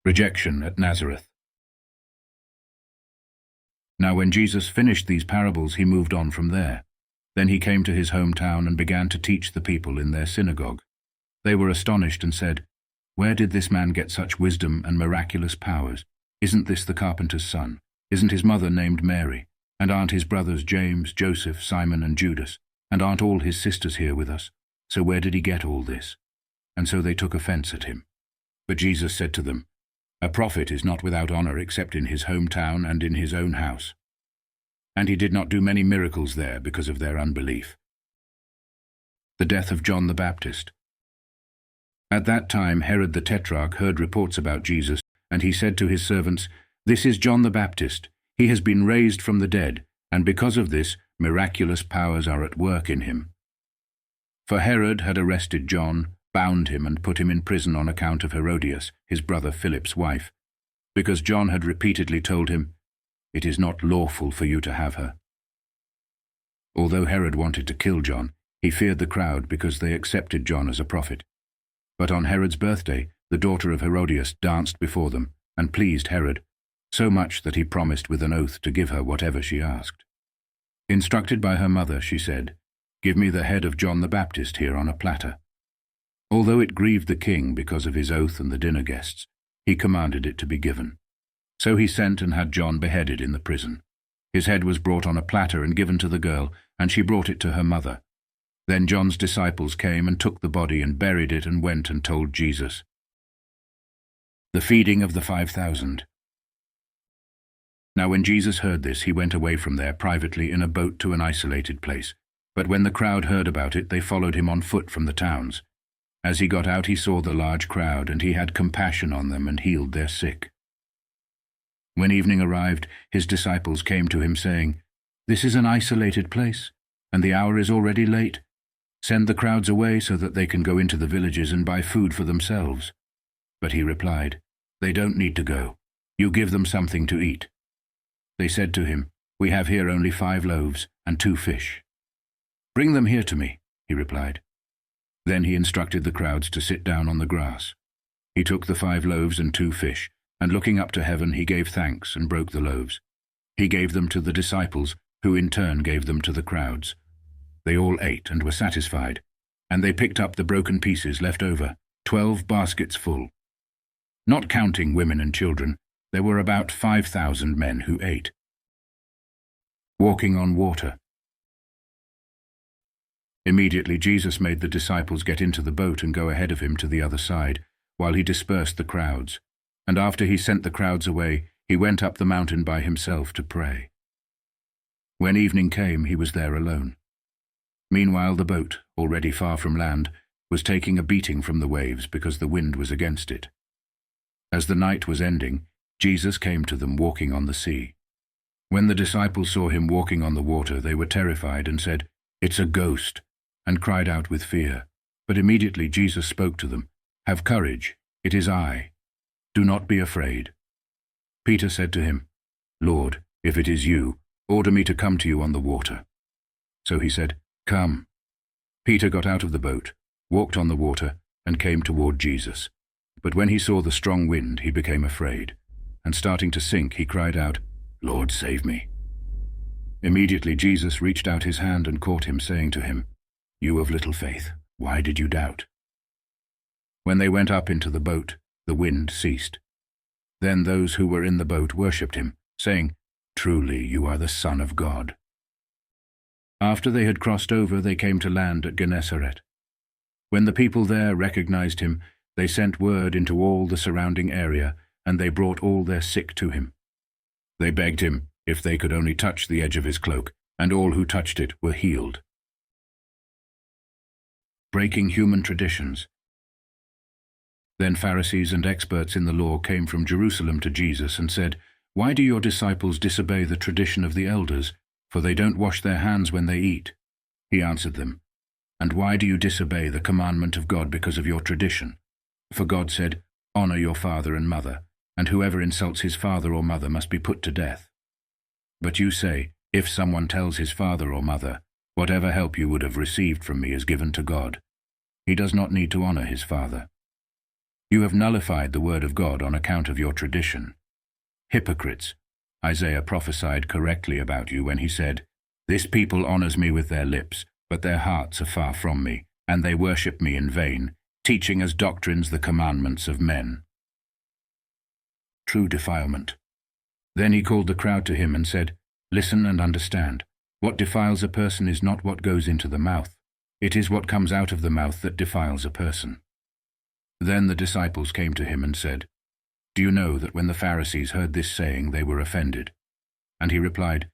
Rejection at Nazareth. Now when Jesus finished these parables, he moved on from there. Then he came to his hometown and began to teach the people in their synagogue. They were astonished and said, "Where did this man get such wisdom and miraculous powers? Isn't this the carpenter's son? Isn't his mother named Mary? And aren't his brothers James, Joseph, Simon, and Judas? And aren't all his sisters here with us? So where did he get all this?" And so they took offense at him. But Jesus said to them, "A prophet is not without honor except in his hometown and in his own house." And he did not do many miracles there because of their unbelief. The death of John the Baptist. At that time Herod the Tetrarch heard reports about Jesus, and he said to his servants, "This is John the Baptist. He has been raised from the dead, and because of this, miraculous powers are at work in him." For Herod had arrested John, bound him and put him in prison on account of Herodias, his brother Philip's wife, because John had repeatedly told him, "It is not lawful for you to have her." Although Herod wanted to kill John, he feared the crowd because they accepted John as a prophet. But on Herod's birthday, the daughter of Herodias danced before them and pleased Herod, so much that he promised with an oath to give her whatever she asked. Instructed by her mother, she said, "Give me the head of John the Baptist here on a platter." Although it grieved the king because of his oath and the dinner guests, he commanded it to be given. So he sent and had John beheaded in the prison. His head was brought on a platter and given to the girl, and she brought it to her mother. Then John's disciples came and took the body and buried it and went and told Jesus. The feeding of the 5,000. Now when Jesus heard this, he went away from there privately in a boat to an isolated place. But when the crowd heard about it, they followed him on foot from the towns. As he got out, he saw the large crowd, and he had compassion on them and healed their sick. When evening arrived, his disciples came to him, saying, "This is an isolated place, and the hour is already late. Send the crowds away so that they can go into the villages and buy food for themselves." But he replied, "They don't need to go. You give them something to eat." They said to him, "We have here only 5 loaves and 2 fish. "Bring them here to me," he replied. Then he instructed the crowds to sit down on the grass. He took the 5 loaves and 2 fish, and looking up to heaven he gave thanks and broke the loaves. He gave them to the disciples, who in turn gave them to the crowds. They all ate and were satisfied, and they picked up the broken pieces left over, 12 baskets full. Not counting women and children, there were about 5,000 men who ate. Walking on water. Immediately Jesus made the disciples get into the boat and go ahead of him to the other side, while he dispersed the crowds. And after he sent the crowds away, he went up the mountain by himself to pray. When evening came, he was there alone. Meanwhile the boat, already far from land, was taking a beating from the waves because the wind was against it. As the night was ending, Jesus came to them walking on the sea. When the disciples saw him walking on the water, they were terrified and said, "It's a ghost," and cried out with fear. But immediately Jesus spoke to them, "Have courage, it is I. Do not be afraid." Peter said to him, "Lord, if it is you, order me to come to you on the water." So he said, "Come." Peter got out of the boat, walked on the water, and came toward Jesus. But when he saw the strong wind, he became afraid, and starting to sink, he cried out, "Lord, save me." Immediately Jesus reached out his hand and caught him, saying to him, "You of little faith, why did you doubt?" When they went up into the boat, the wind ceased. Then those who were in the boat worshipped him, saying, "Truly you are the Son of God." After they had crossed over, they came to land at Gennesaret. When the people there recognized him, they sent word into all the surrounding area, and they brought all their sick to him. They begged him if they could only touch the edge of his cloak, and all who touched it were healed. Breaking human traditions. Then Pharisees and experts in the law came from Jerusalem to Jesus and said, "Why do your disciples disobey the tradition of the elders? For they don't wash their hands when they eat." He answered them, "And why do you disobey the commandment of God because of your tradition? For God said, 'Honor your father and mother,' and whoever insults his father or mother must be put to death. But you say, if someone tells his father or mother, 'Whatever help you would have received from me is given to God,' he does not need to honor his father. You have nullified the word of God on account of your tradition. Hypocrites! Isaiah prophesied correctly about you when he said, "This people honors me with their lips, but their hearts are far from me, and they worship me in vain, teaching as doctrines the commandments of men." True defilement. Then he called the crowd to him and said, "Listen and understand. What defiles a person is not what goes into the mouth. It is what comes out of the mouth that defiles a person." Then the disciples came to him and said, "Do you know that when the Pharisees heard this saying, they were offended?" And he replied,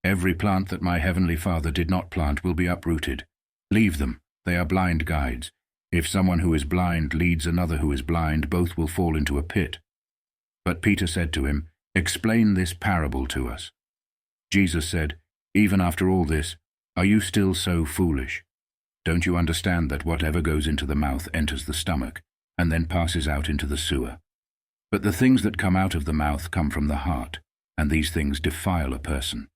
"Every plant that my heavenly Father did not plant will be uprooted. Leave them, they are blind guides. If someone who is blind leads another who is blind, both will fall into a pit." But Peter said to him, "Explain this parable to us." Jesus said, "Even after all this, are you still so foolish? Don't you understand that whatever goes into the mouth enters the stomach, and then passes out into the sewer? But the things that come out of the mouth come from the heart, and these things defile a person.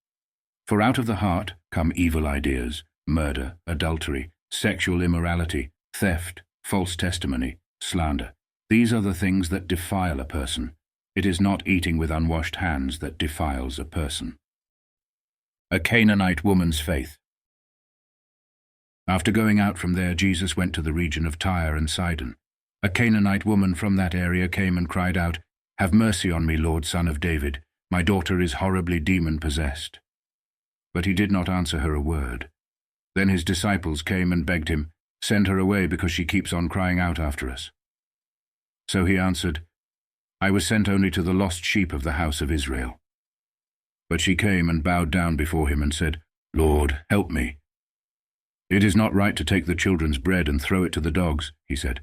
For out of the heart come evil ideas, murder, adultery, sexual immorality, theft, false testimony, slander. These are the things that defile a person. It is not eating with unwashed hands that defiles a person." A Canaanite woman's faith. After going out from there, Jesus went to the region of Tyre and Sidon. A Canaanite woman from that area came and cried out, "Have mercy on me, Lord, Son of David. My daughter is horribly demon-possessed." But he did not answer her a word. Then his disciples came and begged him, "Send her away, because she keeps on crying out after us." So he answered, "I was sent only to the lost sheep of the house of Israel." But she came and bowed down before him and said, "Lord, help me." "It is not right to take the children's bread and throw it to the dogs," he said.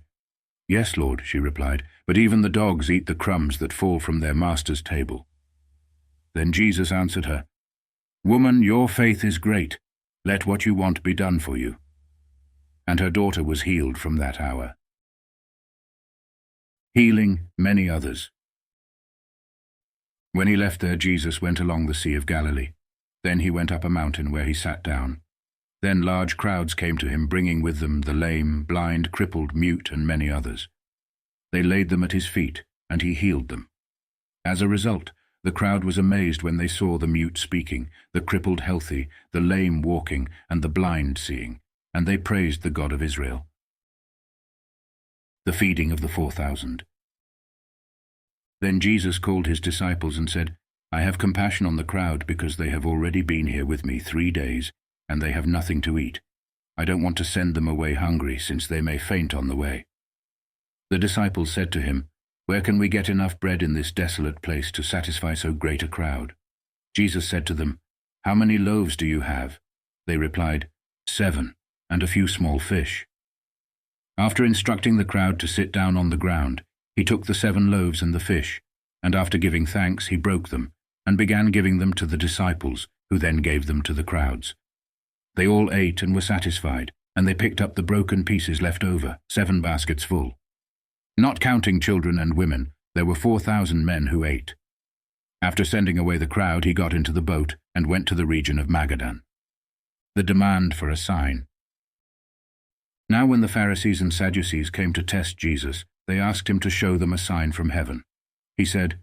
"Yes, Lord," she replied, "but even the dogs eat the crumbs that fall from their master's table." Then Jesus answered her, "Woman, your faith is great. Let what you want be done for you." And her daughter was healed from that hour. Healing many others. When he left there, Jesus went along the Sea of Galilee. Then he went up a mountain where he sat down. Then large crowds came to him, bringing with them the lame, blind, crippled, mute, and many others. They laid them at his feet, and he healed them. As a result, the crowd was amazed when they saw the mute speaking, the crippled healthy, the lame walking, and the blind seeing, and they praised the God of Israel. The feeding of the 4,000. Then Jesus called his disciples and said, "I have compassion on the crowd, because they have already been here with me 3 days, and they have nothing to eat. I don't want to send them away hungry, since they may faint on the way." The disciples said to him, "Where can we get enough bread in this desolate place to satisfy so great a crowd?" Jesus said to them, "How many loaves do you have?" They replied, 7, and a few small fish. After instructing the crowd to sit down on the ground, he took the 7 loaves and the fish, and after giving thanks, he broke them, and began giving them to the disciples, who then gave them to the crowds. They all ate and were satisfied, and they picked up the broken pieces left over, 7 baskets full. Not counting children and women, there were 4,000 men who ate. After sending away the crowd, he got into the boat and went to the region of Magadan. The demand for a sign. Now when the Pharisees and Sadducees came to test Jesus, they asked him to show them a sign from heaven. He said,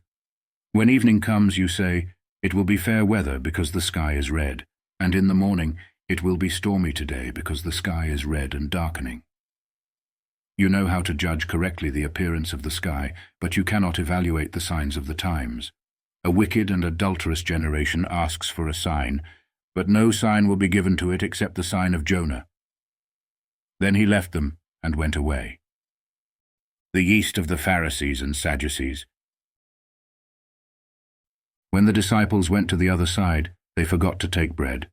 "When evening comes, you say, 'It will be fair weather because the sky is red,' and in the morning, 'It will be stormy today because the sky is red and darkening.' You know how to judge correctly the appearance of the sky, but you cannot evaluate the signs of the times. A wicked and adulterous generation asks for a sign, but no sign will be given to it except the sign of Jonah." Then he left them and went away. The yeast of the Pharisees and Sadducees. When the disciples went to the other side, they forgot to take bread.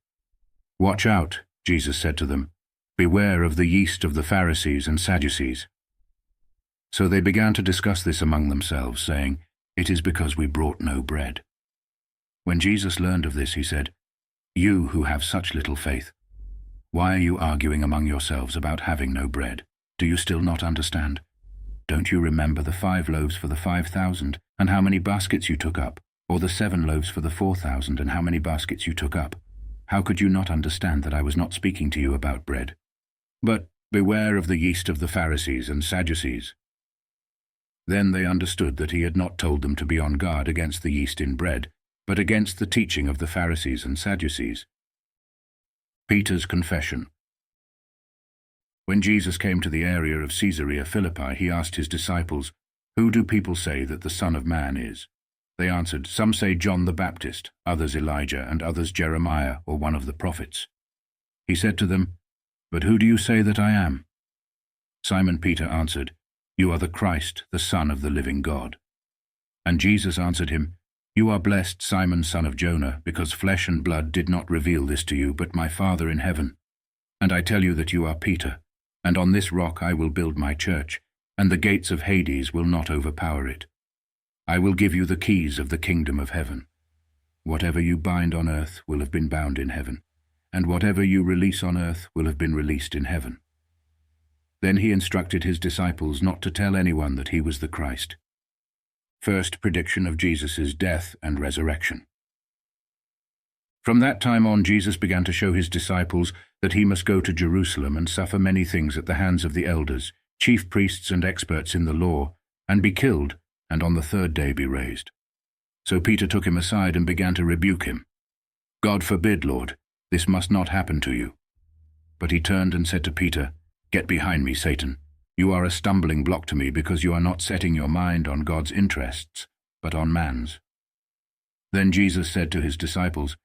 "Watch out," Jesus said to them. "Beware of the yeast of the Pharisees and Sadducees." So they began to discuss this among themselves, saying, "It is because we brought no bread." When Jesus learned of this, he said, "You who have such little faith, why are you arguing among yourselves about having no bread? Do you still not understand? Don't you remember the 5 loaves for the 5,000, and how many baskets you took up, or the 7 loaves for the 4,000, and how many baskets you took up? How could you not understand that I was not speaking to you about bread? But beware of the yeast of the Pharisees and Sadducees." Then they understood that he had not told them to be on guard against the yeast in bread, but against the teaching of the Pharisees and Sadducees. Peter's confession. When Jesus came to the area of Caesarea Philippi, he asked his disciples, "Who do people say that the Son of Man is?" They answered, "Some say John the Baptist, others Elijah, and others Jeremiah or one of the prophets." He said to them, "But who do you say that I am?" Simon Peter answered, "You are the Christ, the Son of the living God." And Jesus answered him, "You are blessed, Simon, son of Jonah, because flesh and blood did not reveal this to you, but my Father in heaven. And I tell you that you are Peter, and on this rock I will build my church, and the gates of Hades will not overpower it. I will give you the keys of the kingdom of heaven. Whatever you bind on earth will have been bound in heaven, and whatever you release on earth will have been released in heaven." Then he instructed his disciples not to tell anyone that he was the Christ. First prediction of Jesus' death and resurrection. From that time on, Jesus began to show his disciples that he must go to Jerusalem and suffer many things at the hands of the elders, chief priests and experts in the law, and be killed, and on the third day be raised. So Peter took him aside and began to rebuke him. "God forbid, Lord, this must not happen to you." But he turned and said to Peter, "Get behind me, Satan. You are a stumbling block to me because you are not setting your mind on God's interests, but on man's." Then Jesus said to his disciples,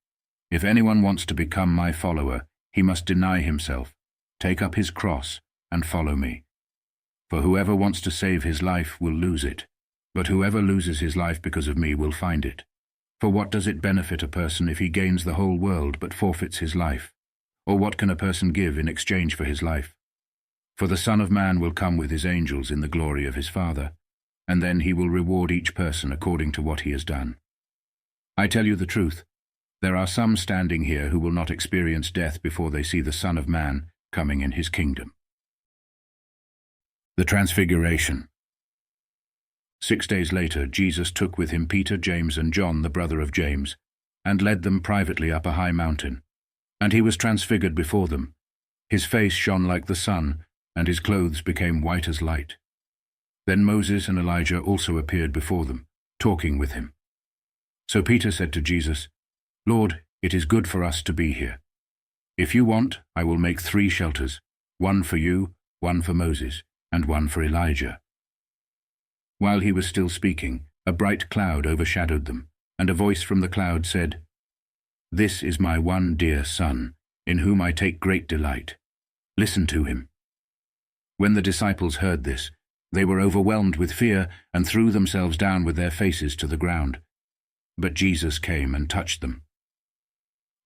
"If anyone wants to become my follower, he must deny himself, take up his cross, and follow me. For whoever wants to save his life will lose it, but whoever loses his life because of me will find it. For what does it benefit a person if he gains the whole world but forfeits his life? Or what can a person give in exchange for his life? For the Son of Man will come with his angels in the glory of his Father, and then he will reward each person according to what he has done. I tell you the truth, there are some standing here who will not experience death before they see the Son of Man coming in his kingdom." The Transfiguration. 6 days later, Jesus took with him Peter, James, and John, the brother of James, and led them privately up a high mountain. And he was transfigured before them. His face shone like the sun, and his clothes became white as light. Then Moses and Elijah also appeared before them, talking with him. So Peter said to Jesus, "Lord, it is good for us to be here. If you want, I will make 3 shelters, one for you, one for Moses, and one for Elijah." While he was still speaking, a bright cloud overshadowed them, and a voice from the cloud said, "This is my one dear Son, in whom I take great delight. Listen to him." When the disciples heard this, they were overwhelmed with fear and threw themselves down with their faces to the ground. But Jesus came and touched them.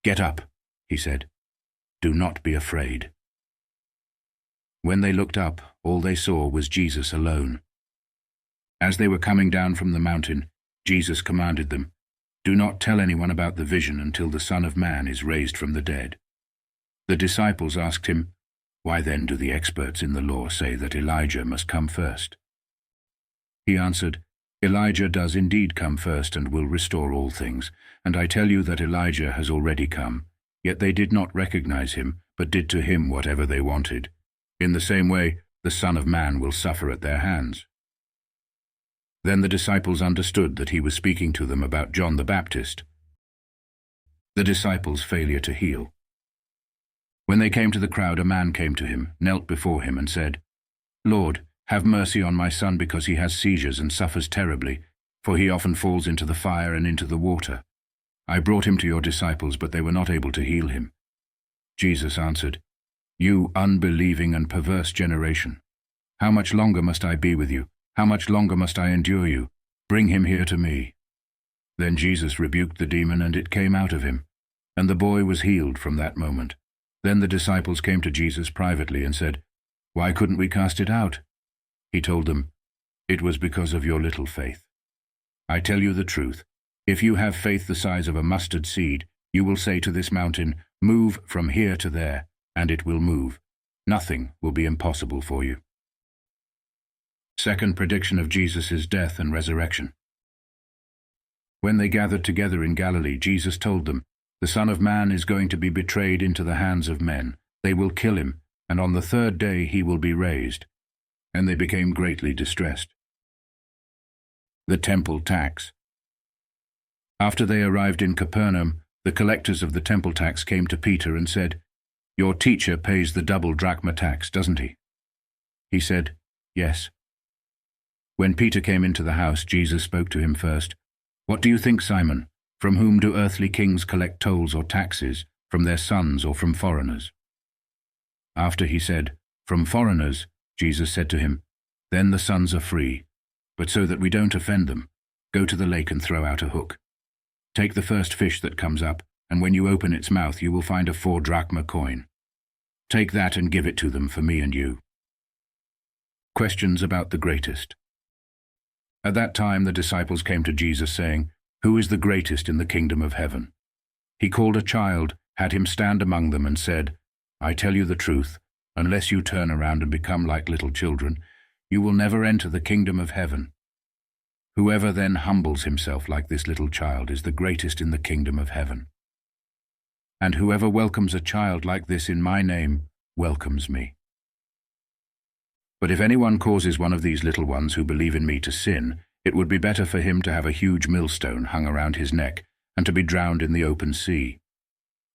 "Get up," he said. "Do not be afraid." When they looked up, all they saw was Jesus alone. As they were coming down from the mountain, Jesus commanded them, "Do not tell anyone about the vision until the Son of Man is raised from the dead." The disciples asked him, "Why then do the experts in the law say that Elijah must come first?" He answered, "Elijah does indeed come first and will restore all things, and I tell you that Elijah has already come, yet they did not recognize him, but did to him whatever they wanted. In the same way, the Son of Man will suffer at their hands." Then the disciples understood that he was speaking to them about John the Baptist. The disciples' failure to heal. When they came to the crowd, a man came to him, knelt before him, and said, "Lord, have mercy on my son because he has seizures and suffers terribly, for he often falls into the fire and into the water. I brought him to your disciples, but they were not able to heal him." Jesus answered, "You unbelieving and perverse generation, how much longer must I be with you? How much longer must I endure you? Bring him here to me." Then Jesus rebuked the demon, and it came out of him, and the boy was healed from that moment. Then the disciples came to Jesus privately and said, "Why couldn't we cast it out?" He told them, "It was because of your little faith. I tell you the truth, if you have faith the size of a mustard seed, you will say to this mountain, 'Move from here to there,' and it will move. Nothing will be impossible for you." Second prediction of Jesus' death and resurrection. When they gathered together in Galilee, Jesus told them, "The Son of Man is going to be betrayed into the hands of men. They will kill him, and on the third day he will be raised." And they became greatly distressed. The temple tax. After they arrived in Capernaum, the collectors of the temple tax came to Peter and said, "Your teacher pays the double drachma tax, doesn't he?" He said, "Yes." When Peter came into the house, Jesus spoke to him first. "What do you think, Simon? From whom do earthly kings collect tolls or taxes, from their sons or from foreigners?" After he said, "From foreigners," Jesus said to him, "Then the sons are free. But so that we don't offend them, go to the lake and throw out a hook. Take the first fish that comes up, and when you open its mouth you will find a 4 drachma coin. Take that and give it to them for me and you." Questions about the greatest. At that time the disciples came to Jesus saying, "Who is the greatest in the kingdom of heaven?" He called a child, had him stand among them and said, "I tell you the truth, unless you turn around and become like little children, you will never enter the kingdom of heaven. Whoever then humbles himself like this little child is the greatest in the kingdom of heaven. And whoever welcomes a child like this in my name welcomes me. But if anyone causes one of these little ones who believe in me to sin, it would be better for him to have a huge millstone hung around his neck and to be drowned in the open sea.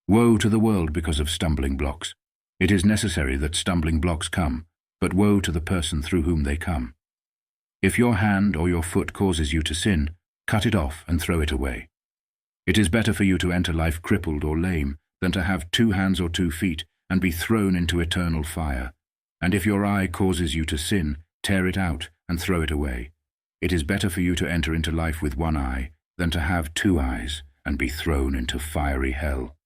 Woe to the world because of stumbling blocks. It is necessary that stumbling blocks come, but woe to the person through whom they come. If your hand or your foot causes you to sin, cut it off and throw it away. It is better for you to enter life crippled or lame than to have 2 hands or 2 feet and be thrown into eternal fire. And if your eye causes you to sin, tear it out and throw it away. It is better for you to enter into life with 1 eye than to have 2 eyes and be thrown into fiery hell.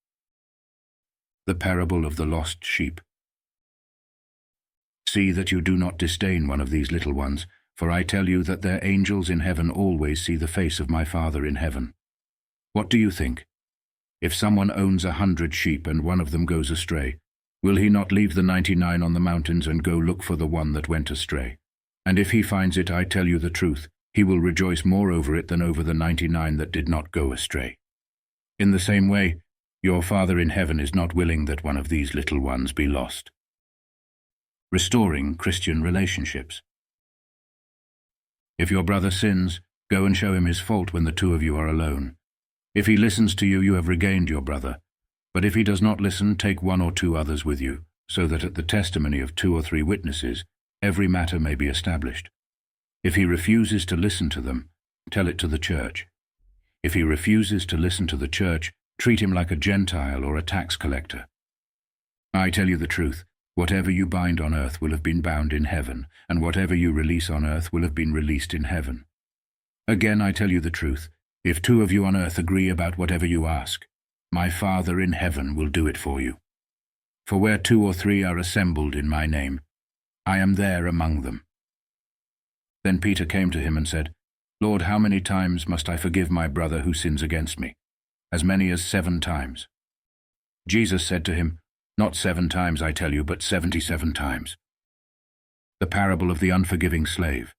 The parable of the lost sheep. See that you do not disdain one of these little ones, for I tell you that their angels in heaven always see the face of my Father in heaven. What do you think? If someone owns 100 sheep and one of them goes astray, will he not leave the 99 on the mountains and go look for the one that went astray? And if he finds it, I tell you the truth, he will rejoice more over it than over the 99 that did not go astray. In the same way, your Father in heaven is not willing that one of these little ones be lost. Restoring Christian relationships. If your brother sins, go and show him his fault when the 2 of you are alone. If he listens to you, you have regained your brother. But if he does not listen, take 1 or 2 others with you, so that at the testimony of 2 or 3 witnesses, every matter may be established. If he refuses to listen to them, tell it to the church. If he refuses to listen to the church, treat him like a Gentile or a tax collector. I tell you the truth, whatever you bind on earth will have been bound in heaven, and whatever you release on earth will have been released in heaven. Again, I tell you the truth, if 2 of you on earth agree about whatever you ask, my Father in heaven will do it for you. For where 2 or 3 are assembled in my name, I am there among them. Then Peter came to him and said, Lord, how many times must I forgive my brother who sins against me? As many as 7 times. Jesus said to him, Not 7 times, I tell you, but 77 times. The parable of the unforgiving slave.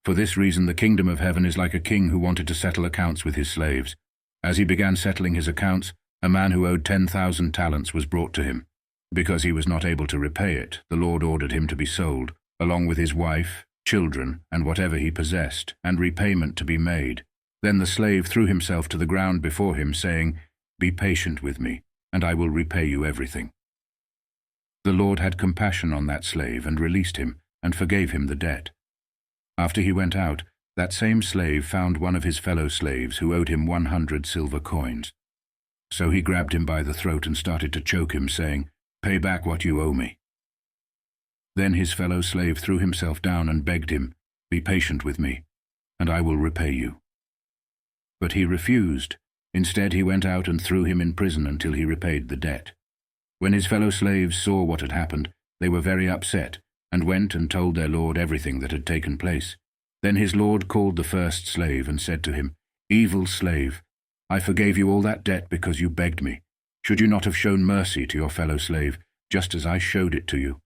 For this reason the kingdom of heaven is like a king who wanted to settle accounts with his slaves. As he began settling his accounts, a man who owed 10,000 talents was brought to him. Because he was not able to repay it, the Lord ordered him to be sold, along with his wife, children, and whatever he possessed, and repayment to be made. Then the slave threw himself to the ground before him, saying, Be patient with me, and I will repay you everything. The Lord had compassion on that slave and released him, and forgave him the debt. After he went out, that same slave found one of his fellow slaves who owed him 100 silver coins. So he grabbed him by the throat and started to choke him, saying, Pay back what you owe me. Then his fellow slave threw himself down and begged him, Be patient with me, and I will repay you. But he refused. Instead, he went out and threw him in prison until he repaid the debt. When his fellow slaves saw what had happened, they were very upset, and went and told their lord everything that had taken place. Then his lord called the first slave and said to him, Evil slave, I forgave you all that debt because you begged me. Should you not have shown mercy to your fellow slave, just as I showed it to you?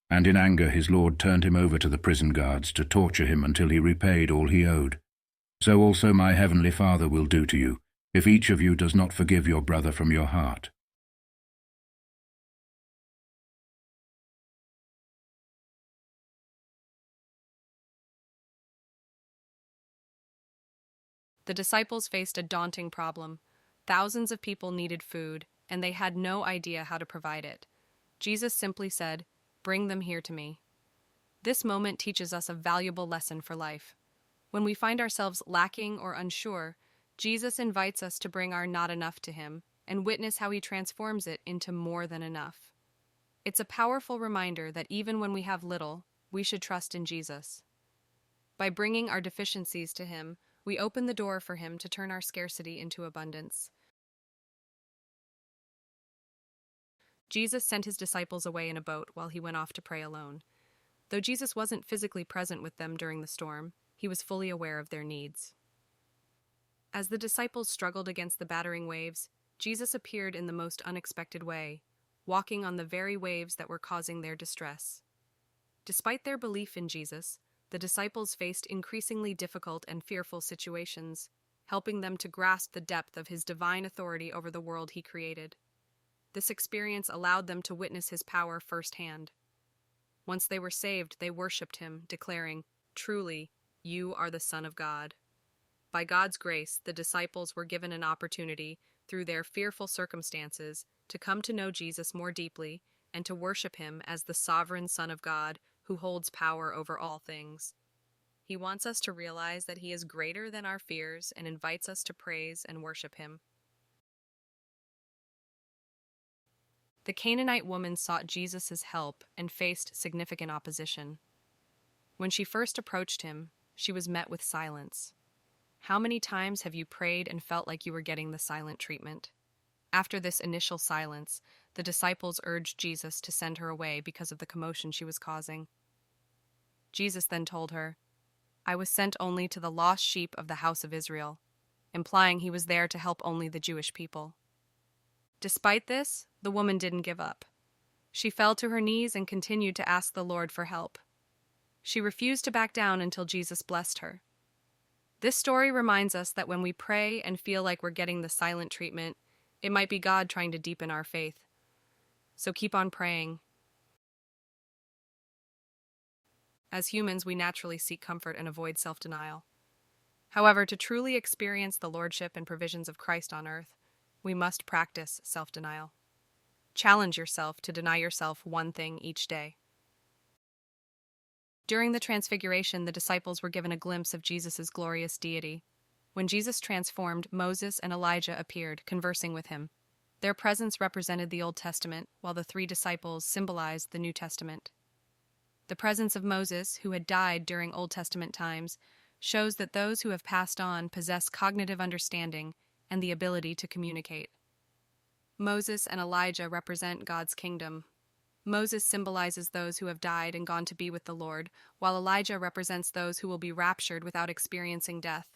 And in anger his lord turned him over to the prison guards to torture him until he repaid all he owed. So also my heavenly Father will do to you, if each of you does not forgive your brother from your heart. The disciples faced a daunting problem. Thousands of people needed food, and they had no idea how to provide it. Jesus simply said, "Bring them here to me." This moment teaches us a valuable lesson for life. When we find ourselves lacking or unsure, Jesus invites us to bring our not enough to Him and witness how He transforms it into more than enough. It's a powerful reminder that even when we have little, we should trust in Jesus. By bringing our deficiencies to Him, we open the door for Him to turn our scarcity into abundance. Jesus sent His disciples away in a boat while He went off to pray alone. Though Jesus wasn't physically present with them during the storm, He was fully aware of their needs. As the disciples struggled against the battering waves, Jesus appeared in the most unexpected way, walking on the very waves that were causing their distress. Despite their belief in Jesus, the disciples faced increasingly difficult and fearful situations, helping them to grasp the depth of His divine authority over the world He created. This experience allowed them to witness His power firsthand. Once they were saved, they worshipped Him, declaring, "Truly, you are the Son of God." By God's grace, the disciples were given an opportunity, through their fearful circumstances, to come to know Jesus more deeply and to worship Him as the sovereign Son of God who holds power over all things. He wants us to realize that He is greater than our fears and invites us to praise and worship Him. The Canaanite woman sought Jesus' help and faced significant opposition. When she first approached Him, she was met with silence. How many times have you prayed and felt like you were getting the silent treatment? After this initial silence, the disciples urged Jesus to send her away because of the commotion she was causing. Jesus then told her, "I was sent only to the lost sheep of the house of Israel," implying He was there to help only the Jewish people. Despite this, the woman didn't give up. She fell to her knees and continued to ask the Lord for help. She refused to back down until Jesus blessed her. This story reminds us that when we pray and feel like we're getting the silent treatment, it might be God trying to deepen our faith. So keep on praying. As humans, we naturally seek comfort and avoid self-denial. However, to truly experience the lordship and provisions of Christ on earth, we must practice self-denial. Challenge yourself to deny yourself one thing each day. During the Transfiguration, the disciples were given a glimpse of Jesus' glorious deity. When Jesus transformed, Moses and Elijah appeared, conversing with Him. Their presence represented the Old Testament, while the three disciples symbolized the New Testament. The presence of Moses, who had died during Old Testament times, shows that those who have passed on possess cognitive understanding and the ability to communicate. Moses and Elijah represent God's kingdom. Moses symbolizes those who have died and gone to be with the Lord, while Elijah represents those who will be raptured without experiencing death.